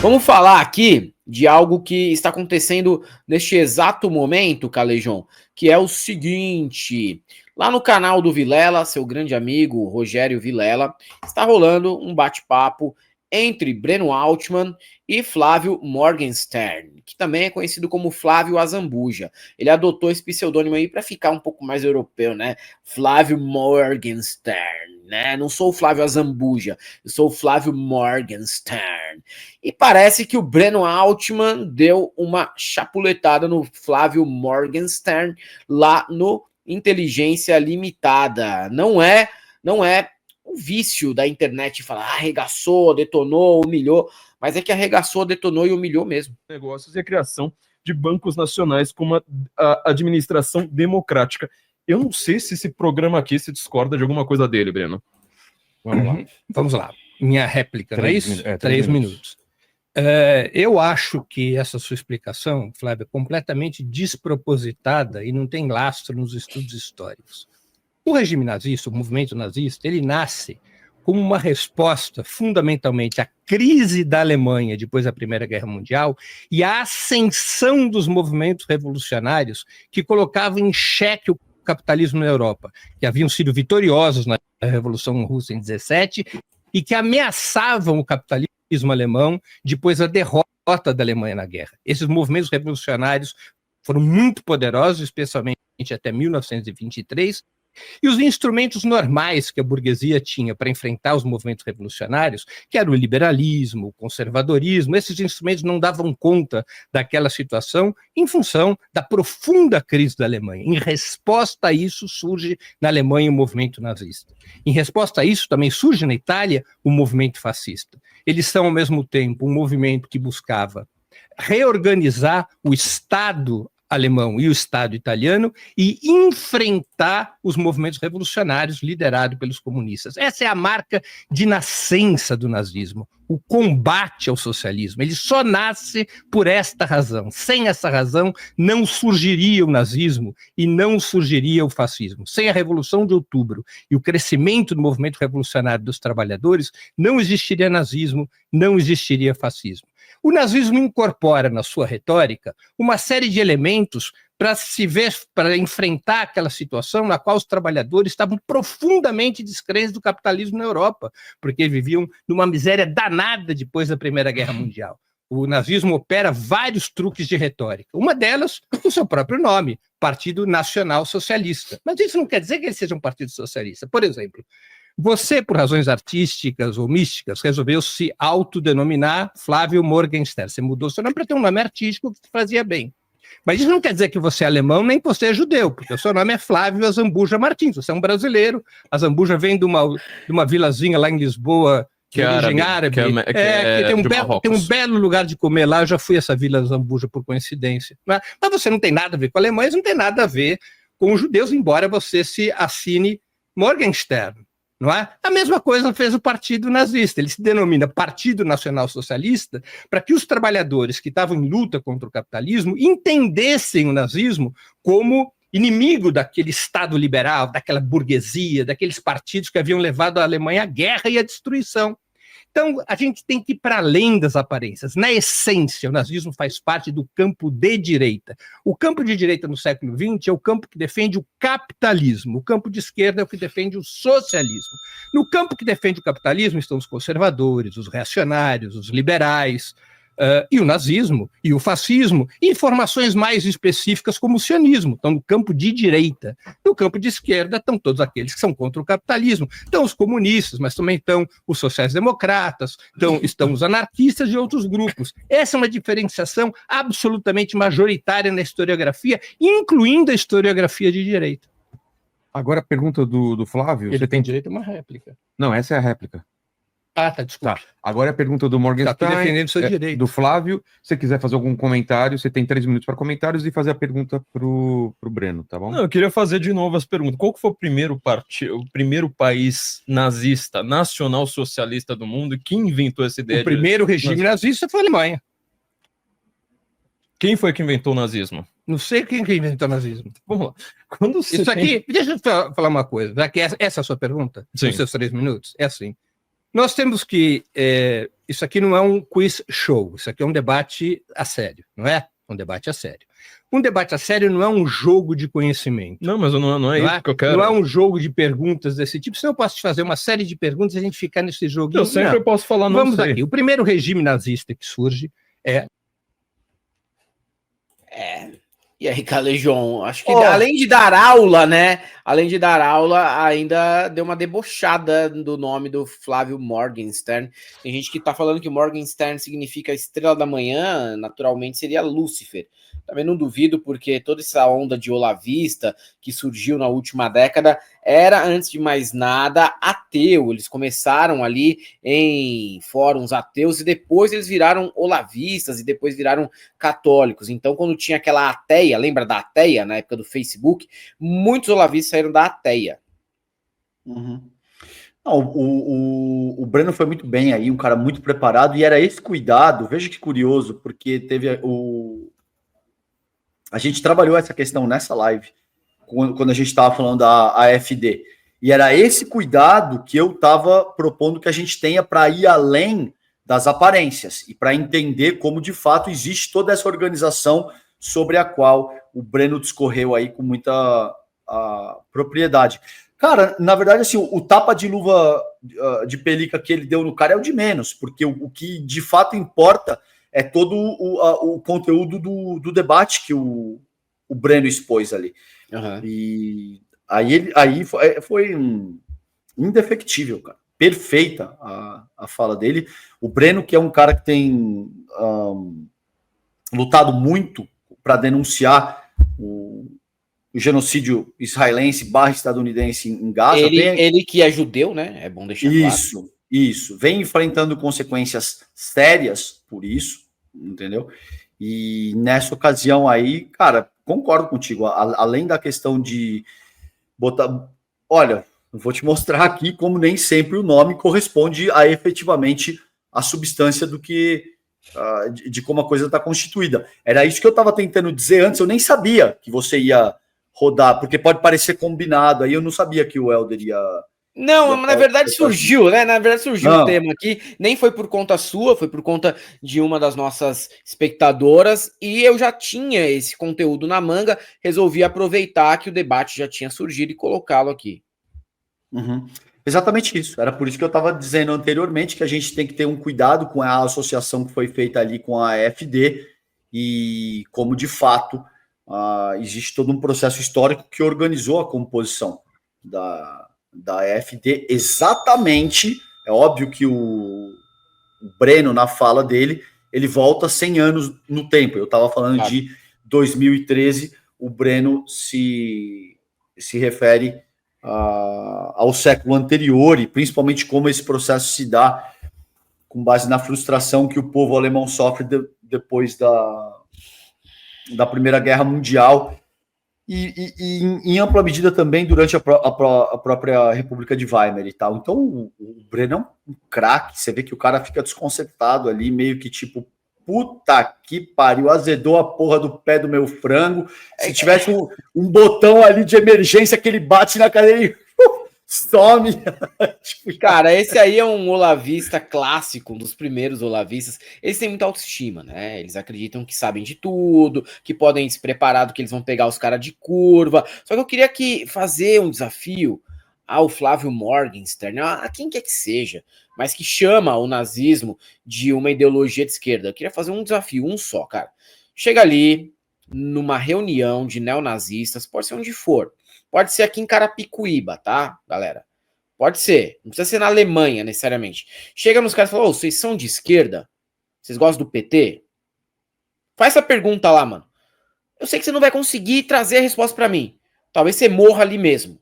Vamos falar aqui de algo que está acontecendo neste exato momento, Calejão, que é o seguinte: lá no canal do Vilela, seu grande amigo Rogério Vilela, está rolando um bate-papo entre Breno Altman e Flávio Morgenstern, que também é conhecido como Flávio Azambuja. Ele adotou esse pseudônimo aí para ficar um pouco mais europeu, né? Flávio Morgenstern, né? Não sou o Flávio Azambuja, eu sou o Flávio Morgenstern. E parece que o Breno Altman deu uma chapuletada no Flávio Morgenstern lá no Inteligência Limitada. Não é o vício da internet falar arregaçou, detonou, humilhou, mas é que arregaçou, detonou e humilhou mesmo. Negócios e a criação de bancos nacionais com uma administração democrática. Eu não sei se esse programa aqui se discorda de alguma coisa dele, Breno. Vamos lá. Minha réplica, não é isso? 3 minutos. Eu acho que essa sua explicação, Flávio, é completamente despropositada e não tem lastro nos estudos históricos. O regime nazista, o movimento nazista, ele nasce como uma resposta fundamentalmente à crise da Alemanha depois da Primeira Guerra Mundial e à ascensão dos movimentos revolucionários que colocavam em xeque o capitalismo na Europa, que haviam sido vitoriosos na Revolução Russa em 17 e que ameaçavam o capitalismo alemão depois da derrota da Alemanha na guerra. Esses movimentos revolucionários foram muito poderosos, especialmente até 1923, e os instrumentos normais que a burguesia tinha para enfrentar os movimentos revolucionários, que era o liberalismo, o conservadorismo, esses instrumentos não davam conta daquela situação em função da profunda crise da Alemanha. Em resposta a isso, surge na Alemanha o movimento nazista. Em resposta a isso, também surge na Itália o movimento fascista. Eles são, ao mesmo tempo, um movimento que buscava reorganizar o Estado alemão e o Estado italiano e enfrentar os movimentos revolucionários liderados pelos comunistas. Essa é a marca de nascença do nazismo, o combate ao socialismo. Ele só nasce por esta razão. Sem essa razão, não surgiria o nazismo e não surgiria o fascismo. Sem a Revolução de Outubro e o crescimento do movimento revolucionário dos trabalhadores, não existiria nazismo, não existiria fascismo. O nazismo incorpora na sua retórica uma série de elementos para enfrentar aquela situação na qual os trabalhadores estavam profundamente descrentes do capitalismo na Europa, porque viviam numa miséria danada depois da Primeira Guerra Mundial. O nazismo opera vários truques de retórica. Uma delas, o seu próprio nome, Partido Nacional Socialista. Mas isso não quer dizer que ele seja um partido socialista. Por exemplo, você, por razões artísticas ou místicas, resolveu se autodenominar Flávio Morgenstern. Você mudou seu nome para ter um nome artístico que te fazia bem. Mas isso não quer dizer que você é alemão nem que você é judeu, porque o seu nome é Flávio Azambuja Martins. Você é um brasileiro. Azambuja vem de uma vilazinha lá em Lisboa, que é árabe. Tem um belo lugar de comer lá. Eu já fui a essa Vila Zambuja por coincidência. Mas você não tem nada a ver com alemães, não tem nada a ver com os judeus, embora você se assine Morgenstern. Não é? A mesma coisa fez o Partido Nazista. Ele se denomina Partido Nacional Socialista para que os trabalhadores que estavam em luta contra o capitalismo entendessem o nazismo como inimigo daquele Estado liberal, daquela burguesia, daqueles partidos que haviam levado a Alemanha à guerra e à destruição. Então, a gente tem que ir para além das aparências. Na essência, o nazismo faz parte do campo de direita. O campo de direita no século XX é o campo que defende o capitalismo. O campo de esquerda é o que defende o socialismo. No campo que defende o capitalismo estão os conservadores, os reacionários, os liberais, e o nazismo, e o fascismo, e formações mais específicas como o sionismo, estão no campo de direita. No campo de esquerda estão todos aqueles que são contra o capitalismo. Estão os comunistas, mas também estão os sociais-democratas, estão os anarquistas e outros grupos. Essa é uma diferenciação absolutamente majoritária na historiografia, incluindo a historiografia de direita. Agora a pergunta do Flávio... Ele tem direito a uma réplica. Não, essa é a réplica. Tá, desculpa. Tá. Agora a pergunta do Morgenstern, defendendo seu direito. Do Flávio. Se você quiser fazer algum comentário, você tem 3 minutos para comentários e fazer a pergunta pro Breno, tá bom? Não, eu queria fazer de novo as perguntas. Qual que foi o primeiro país nazista, nacional socialista do mundo? Quem inventou essa ideia? O primeiro regime nazista foi a Alemanha. Quem foi que inventou o nazismo? Não sei quem que inventou o nazismo. Vamos lá. Quando você deixa eu falar uma coisa. Já que essa é a sua pergunta, Sim. nos seus 3 minutos, é assim. Nós temos que isso aqui não é um quiz show, isso aqui é um debate a sério, não é? Um debate a sério. Um debate a sério não é um jogo de conhecimento. Não, mas não é isso que eu quero. Não é um jogo de perguntas desse tipo, senão eu posso te fazer uma série de perguntas e a gente ficar nesse joguinho. Eu sempre posso falar não Vamos sei. aqui. O primeiro regime nazista que surge é... E aí, Calejon, acho que além de dar aula, né? Além de dar aula, ainda deu uma debochada do nome do Flávio Morgenstern. Tem gente que tá falando que Morgenstern significa estrela da manhã, naturalmente seria Lúcifer. Também não duvido, porque toda essa onda de olavista que surgiu na última década era, antes de mais nada, ateu. Eles começaram ali em fóruns ateus e depois eles viraram olavistas e depois viraram católicos. Então, quando tinha aquela ateia, lembra da ateia, na época do Facebook? Muitos olavistas saíram da ateia. Uhum. Não, o Breno foi muito bem aí, um cara muito preparado, e era esse cuidado, veja que curioso, porque teve a gente trabalhou essa questão nessa live, quando a gente estava falando da AfD, e era esse cuidado que eu estava propondo que a gente tenha para ir além das aparências, e para entender como de fato existe toda essa organização sobre a qual o Breno discorreu aí com muita propriedade. Cara, na verdade, assim, o tapa de luva de pelica que ele deu no cara é o de menos, porque o que de fato importa é todo o conteúdo do debate que o Breno expôs ali. Uhum. E aí foi indefectível, cara. Perfeita a fala dele. O Breno, que é um cara que tem lutado muito para denunciar o genocídio israelense / estadunidense em Gaza. Ele que é judeu, né? É bom deixar claro. Isso. Vem enfrentando consequências sérias por isso, entendeu? E nessa ocasião aí, cara, concordo contigo. Além da questão de botar... Olha, eu vou te mostrar aqui como nem sempre o nome corresponde a efetivamente a substância do que... de como a coisa está constituída. Era isso que eu estava tentando dizer antes. Eu nem sabia que você ia rodar, porque pode parecer combinado. Aí eu não sabia que o Helder ia... Não, na verdade surgiu, né? Na verdade surgiu o tema aqui. Nem foi por conta sua, foi por conta de uma das nossas espectadoras. E eu já tinha esse conteúdo na manga. Resolvi aproveitar que o debate já tinha surgido e colocá-lo aqui. Uhum. Exatamente isso. Era por isso que eu estava dizendo anteriormente que a gente tem que ter um cuidado com a associação que foi feita ali com a AfD e como de fato existe todo um processo histórico que organizou a composição da AfD exatamente. É óbvio que o Breno, na fala dele, ele volta 100 anos no tempo. Eu estava falando de 2013, o Breno se refere ao século anterior e principalmente como esse processo se dá com base na frustração que o povo alemão sofre depois da Primeira Guerra Mundial e em ampla medida também durante a própria República de Weimar e tal. Então o Breno é um craque, você vê que o cara fica desconcertado ali, meio que tipo, puta que pariu, azedou a porra do pé do meu frango. Se tivesse um botão ali de emergência que ele bate na cadeira e some. Tipo, cara, esse aí é um olavista clássico, um dos primeiros olavistas. Eles têm muita autoestima, né? Eles acreditam que sabem de tudo, que podem se preparar, que eles vão pegar os caras de curva. Só que eu queria fazer um desafio ao Flávio Morgenstern, a quem quer que seja, mas que chama o nazismo de uma ideologia de esquerda. Eu queria fazer um desafio, um só, cara. Chega ali, numa reunião de neonazistas, pode ser onde for. Pode ser aqui em Carapicuíba, tá, galera? Pode ser. Não precisa ser na Alemanha, necessariamente. Chega nos caras e fala, vocês são de esquerda? Vocês gostam do PT? Faz essa pergunta lá, mano. Eu sei que você não vai conseguir trazer a resposta pra mim. Talvez você morra ali mesmo.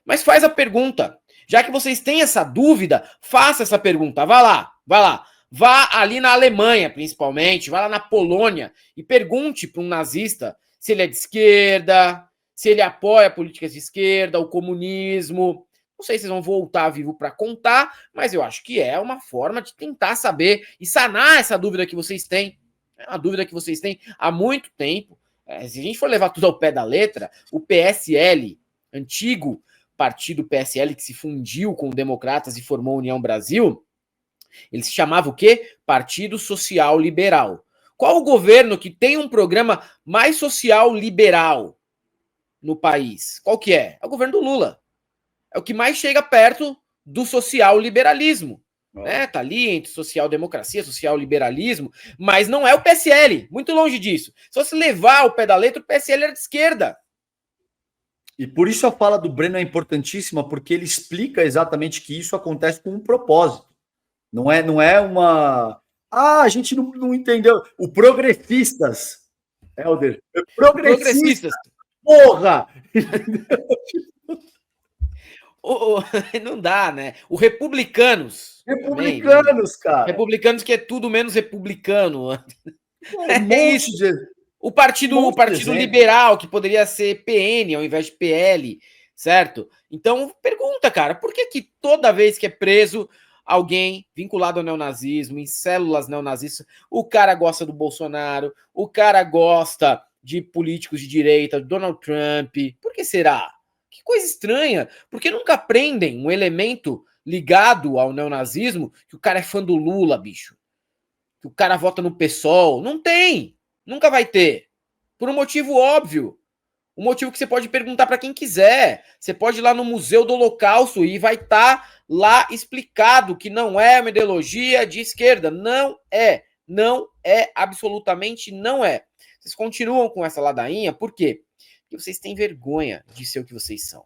Mas faz a pergunta. Já que vocês têm essa dúvida, faça essa pergunta. Vá lá. Vá ali na Alemanha, principalmente. Vá lá na Polônia e pergunte para um nazista se ele é de esquerda, se ele apoia políticas de esquerda, o comunismo. Não sei se vocês vão voltar vivo para contar, mas eu acho que é uma forma de tentar saber e sanar essa dúvida que vocês têm. É uma dúvida que vocês têm há muito tempo. Se a gente for levar tudo ao pé da letra, o PSL, antigo partido PSL que se fundiu com Democratas e formou União Brasil, Ele se chamava o quê? Partido Social Liberal. Qual o governo que tem um programa mais social liberal no país? Qual que é? É o governo do Lula. É o que mais chega perto do social liberalismo. Né? Tá ali entre social-democracia, social-liberalismo, mas não é o PSL, muito longe disso. Se você levar o pé da letra, o PSL era de esquerda. E por isso a fala do Breno é importantíssima, porque ele explica exatamente que isso acontece com um propósito. Não é uma... Ah, a gente não entendeu. O progressistas, Helder, progressistas, porra! Não dá, né? O republicanos. Republicanos, também, cara. Republicanos que é tudo menos republicano. É isso. O partido liberal, que poderia ser PN ao invés de PL, certo? Então, pergunta, cara, por que toda vez que é preso alguém vinculado ao neonazismo, em células neonazistas, o cara gosta do Bolsonaro, o cara gosta de políticos de direita, Donald Trump? Por que será? Que coisa estranha. Por que nunca prendem um elemento ligado ao neonazismo que o cara é fã do Lula, bicho? Que o cara vota no PSOL? Não tem. Nunca vai ter. Por um motivo óbvio. Um motivo que você pode perguntar para quem quiser. Você pode ir lá no Museu do Holocausto e vai estar lá explicado que não é uma ideologia de esquerda. Não é. Não é. Absolutamente não é. Vocês continuam com essa ladainha. Por quê? Porque vocês têm vergonha de ser o que vocês são.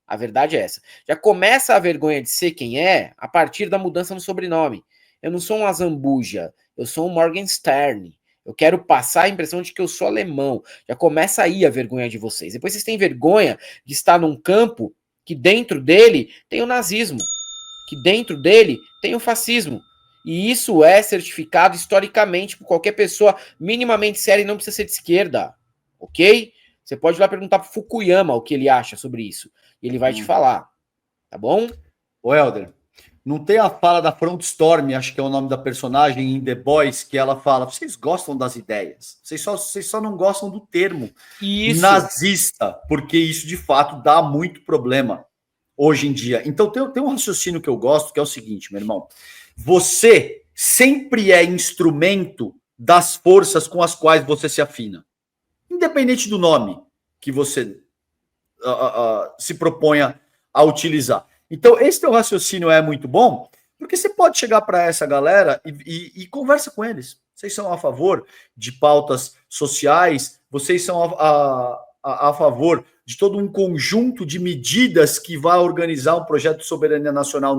A verdade é essa. Já começa a vergonha de ser quem é a partir da mudança no sobrenome. Eu não sou um Azambuja. Eu sou um Morgenstern. Eu quero passar a impressão de que eu sou alemão. Já começa aí a vergonha de vocês. Depois vocês têm vergonha de estar num campo que dentro dele tem o nazismo, que dentro dele tem o fascismo. E isso é certificado historicamente por qualquer pessoa minimamente séria e não precisa ser de esquerda. Ok? Você pode ir lá perguntar pro Fukuyama o que ele acha sobre isso. E ele vai te falar. Tá bom? Ô, Helder, não tem a fala da Frontstorm, acho que é o nome da personagem em The Boys, que ela fala, vocês gostam das ideias, vocês só não gostam do termo nazista, porque isso de fato dá muito problema hoje em dia. Então tem um raciocínio que eu gosto, que é o seguinte, meu irmão, você sempre é instrumento das forças com as quais você se afina, independente do nome que você se proponha a utilizar. Então, esse teu raciocínio é muito bom, porque você pode chegar para essa galera e conversa com eles. Vocês são a favor de pautas sociais, vocês são a favor de todo um conjunto de medidas que vai organizar um projeto de soberania nacional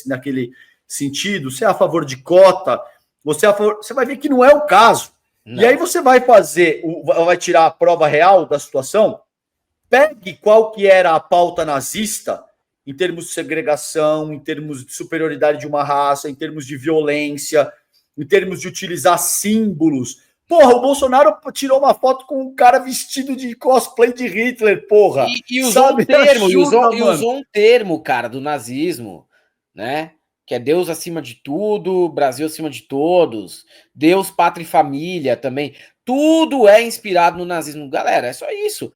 naquele sentido. Você é a favor de cota, você vai ver que não é o caso. Não. E aí você vai vai tirar a prova real da situação, pegue qual que era a pauta nazista, em termos de segregação, em termos de superioridade de uma raça, em termos de violência, em termos de utilizar símbolos. Porra, o Bolsonaro tirou uma foto com um cara vestido de cosplay de Hitler, porra. E usou um termo, usou um termo, cara, do nazismo, né? Que é Deus acima de tudo, Brasil acima de todos, Deus, pátria e família também. Tudo é inspirado no nazismo. Galera, é só isso.